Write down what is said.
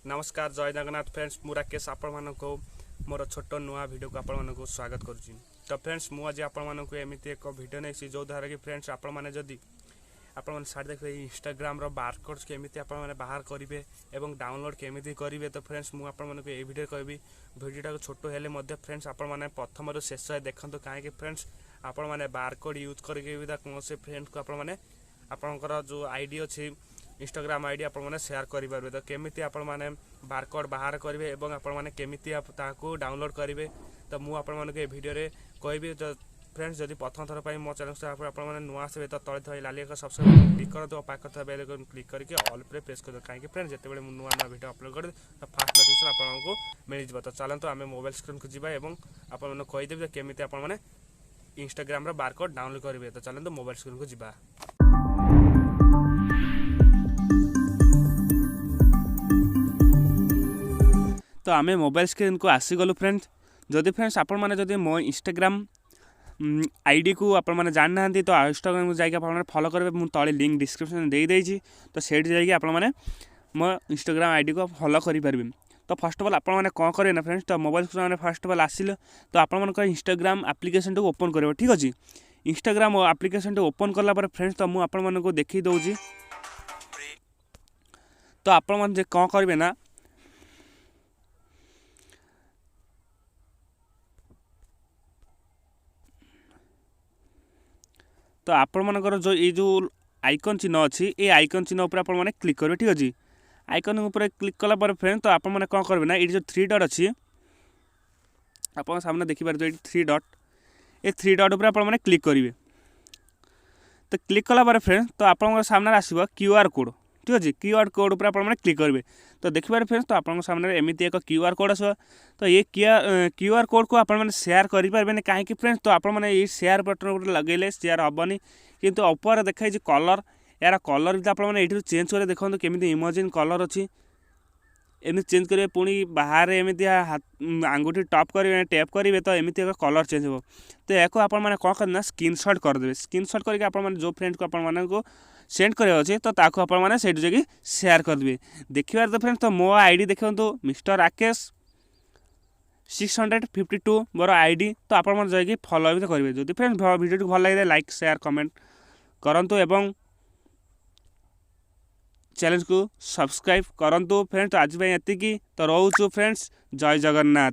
नमस्कार जय जगन्नाथ फ्रेंड्स मु राकेश आपण मानको मोर छोट नुआ वीडियो को आपण मानको स्वागत करुच्ची। तो फ्रेंड्स मु आज आपण मानको एमिति एक वीडियो नै जो द्वारा कि फ्रेंड्स आपण माने जदी आपण माने साइड देखबे इंस्टाग्राम रो बारकोड्स केमिति आपण माने बाहर करिवे एवं डाउनलोड केमिति करिवे। तो फ्रेंड्स मु आपण मानको ए वीडियो कहबी वीडियोटा को छोटो हेले मध्य फ्रेंड्स आपण माने प्रथम रो शेष देखंतु काहे कि फ्रेंड्स आपण माने बारकोड यूज करके भी कोन से फ्रेंड्स को आपण माने आपनकर जो आईडी अछि इंस्टाग्राम आईडी आपण माने शेयर करि परबे। तो केमिति आपण माने बारकोड बाहर करिवे एवं आपण माने केमिति ताको डाउनलोड करिवे। तो मु आपण माने के वीडियो रे कहबी। तो फ्रेंड्स जदि प्रथम थर पई मो चैनल से आपण माने नुआ आसे तो तळे थई लाली का सब्सक्राइब क्लिक कर दो पाक था बेल आइकन क्लिक करके ऑल पे प्रेस कर दो काहे कि फ्रेंड्स जते बेले मु नुआ नुआ वीडियो अपलोड कर तो फास्ट नोटिफिकेशन आपण को मिल जिवो। तो चलंतु आमे मोबाइल स्क्रीन को जिबा एवं आपण माने कहि देबे केमिति आपण माने इंस्टाग्राम रो बारकोड डाउनलोड करिवे। तो चलंतु मोबाइल स्क्रीन को जिबा। तो आमे मोबाइल स्क्रीन को आसी गलु फ्रेंड्स। जदि फ्रेंड्स आपण माने जदि मो इंस्टाग्राम आईडी को आपण माने जान ना तो इंस्टाग्राम जाके आपण माने फॉलो करबे। मु तळे लिंक डिस्क्रिप्शन दे देछि तो सेठ जाके आपण माने मो इंस्टाग्राम आईडी को फॉलो करि परबे। तो फर्स्ट ऑफ ऑल आपण माने कोन करे ना फ्रेंड्स तो मोबाइल स्क्रीन में फर्स्ट ऑफ ऑल आसिल तो आपण माने इंस्टाग्राम एप्लीकेशन को ओपन करबो। ठीक अछि इंस्टाग्राम एप्लीकेशन को ओपन करला पर फ्रेंड्स तो मु आपण माने को देखि दउछि। तो आपण माने कोन करबे ना तो आपण मानकर जो ये जो आइकन चिन्ह अच्छी ये आइकन चिन्ह ऊपर आपण माने क्लिक करेंगे। ठीक अच्छे आइकन ऊपर क्लिक कला पर फ्रेंड तो आपण माने कौन करेंगे ना ये जो थ्री डॉट अच्छी आप सामने देखिपार ये थ्री डॉट ये थ्री डॉट ऊपर आपण माने क्लिक करेंगे। तो क्लिक कला पर फ्रेंड तो आपण सामने आसो क्यूआर कोड। ठीक अच्छे क्यूआर कोड ऊपर आपण माने क्लिक करेंगे। तो देखिए फ्रेंड्स तो आपण सामने एमती एक क्यूआर कोड आसो तो ये क्यूआर कोड को आपण माने शेयर करें कहीं फ्रेंड्स तो आपण माने ये शेयर बटन ऊपर लगेले शेयर हेनी किंतु ऊपर देखा कलर यार कलर भी आपण माने ये चेंज कर देखो केमी इमेजिन कलर अच्छी एमती चेंज करेंगे पुणी बाहर एमती आंगुठी टप करेंगे टैप करेंगे तो एमती एक कलर चेंज हो। तो या आपण माने कौन करना स्क्रीनशॉट करदे स्क्रीनशॉट करके आपण माने जो फ्रेंड को आपण माने को सेंड करेगा अच्छे तो ताको आपण माने सेठ जाके शेयर करदे। देखिबार तो फ्रेंड्स तो मो आईडी देखंतु मिस्टर राकेश 652 मोर आईडी। तो आपण माने जाके फॉलो भी करेंगे। जदि फ्रेंड्स वीडियो भल लगे लाइक शेयर कमेंट करंतु एवं चैनल को सब्सक्राइब करंतु फ्रेंड्स। आज एतिकी तो रोचु फ्रेंड्स जय जगन्नाथ।